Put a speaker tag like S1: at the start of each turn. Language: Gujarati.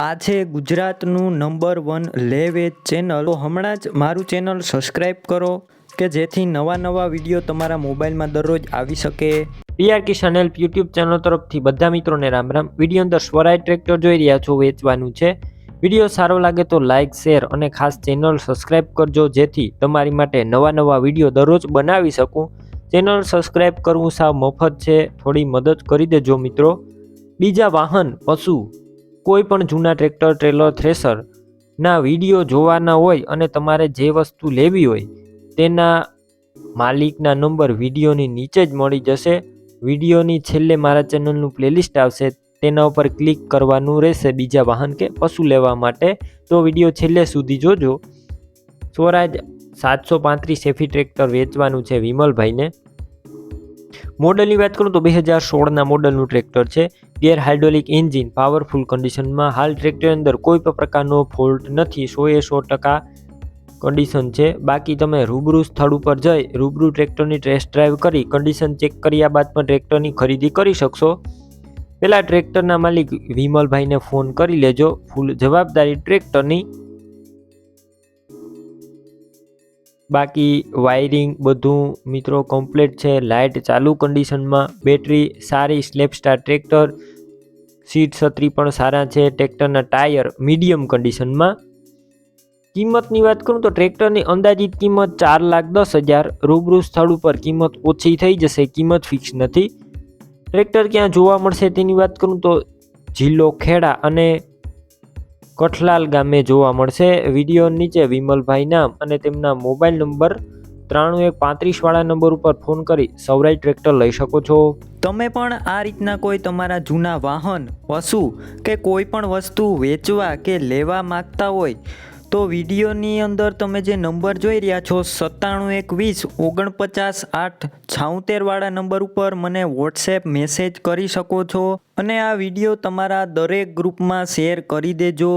S1: આ છે ગુજરાતનું નંબર 1 લે વેચ ચેનલ. તો હમણાં જ મારું ચેનલ સબસ્ક્રાઈબ કરો કે જેથી નવા વિડીયો તમારા મોબાઈલમાં દરરોજ આવી શકે.
S2: પીઆર કિસાન હેલ્પ યુટ્યુબ ચેનલ તરફથી બધા મિત્રોને રામ રામ. વિડીયો અંદર સ્વરાજ ટ્રેક્ટર જોઈ રહ્યા છો, વેચવાનું છે. વિડીયો સારો લાગે તો લાઇક, શેર અને ખાસ ચેનલ સબસ્ક્રાઈબ કરજો જેથી તમારી માટે નવા વિડીયો દરરોજ બનાવી શકું. ચેનલ સબસ્ક્રાઈબ કરવું સાવ મફત છે, થોડી મદદ કરી દેજો મિત્રો. બીજા વાહન, પશુ, કોઈ પણ જૂના ટ્રેક્ટર, ટ્રેલર, થ્રેસર ના વિડીયો જોવાના હોય અને તમારે જે વસ્તુ લેવી હોય તેના માલિકના નંબર વિડીયોની નીચે જ મળી જશે. વિડીયોની છેલ્લે મારા ચેનલનું પ્લેલિસ્ટ આવશે, તેના ઉપર ક્લિક કરવાનું રહેશે બીજા વાહન કે પશુ લેવા માટે. તો વિડીયો છેલ્લે સુધી જોજો. સ્વરાજ 735 સેફી ટ્રેક્ટર વેચવાનું છે વિમલભાઈને. મોડલની વાત કરું તો 2016ના મોડલનું ટ્રેક્ટર છે. ગેર હાઇડ્રોલિક એન્જિન, પાવરફુલ કન્ડિશનમાં. હાલ ટ્રેક્ટર અંદર કોઈ પણ પ્રકારનો ફોલ્ટ નથી, 100% કન્ડિશન છે. બાકી તમે રૂબરૂ સ્થળ ઉપર જઈ રૂબરૂ ટ્રેક્ટરની ટેસ્ટ ડ્રાઈવ કરી કન્ડિશન ચેક કર્યા બાદ પણ ટ્રેક્ટરની ખરીદી કરી શકશો. પહેલા ટ્રેક્ટરના માલિક વિમલભાઈને ફોન કરી લેજો. ફૂલ જવાબદારી ટ્રેક્ટરની. બાકી વાયરિંગ બધું મિત્રો કમ્પ્લીટ છે. લાઇટ ચાલુ કન્ડિશનમાં. બેટરી સારી, સ્લેપસ્ટાર ટ્રેક્ટર. સીટ છત્રી પણ સારા છે. ટ્રેક્ટરના ટાયર મીડિયમ કન્ડિશનમાં. કિંમતની વાત કરું તો ટ્રેક્ટરની અંદાજિત કિંમત 4,10,000. રૂબરૂ સ્થળ ઉપર કિંમત ઓછી થઈ જશે, કિંમત ફિક્સ નથી. ટ્રેક્ટર ક્યાં જોવા મળશે તેની વાત કરું તો જિલ્લો ખેડા અને કઠલાલ ગામે જોવા મળશે. વિડીયો નીચે વિમલભાઈ નામ અને તેમના મોબાઈલ નંબર 9335 વાળા નંબર ઉપર ફોન કરી સ્વરાજ ટ્રેક્ટર લઈ શકો છો.
S1: તમે પણ આ રીતના કોઈ તમારા જૂના વાહન, પશુ કે કોઈ પણ વસ્તુ વેચવા કે લેવા માંગતા હોય તો વિડીયોની અંદર તમે જે નંબર જોઈ રહ્યા છો 97 120 49 8 76 વાળા નંબર ઉપર મને વોટ્સએપ મેસેજ કરી શકો છો અને આ વિડીયો તમારા દરેક ગ્રુપમાં શેર કરી દેજો.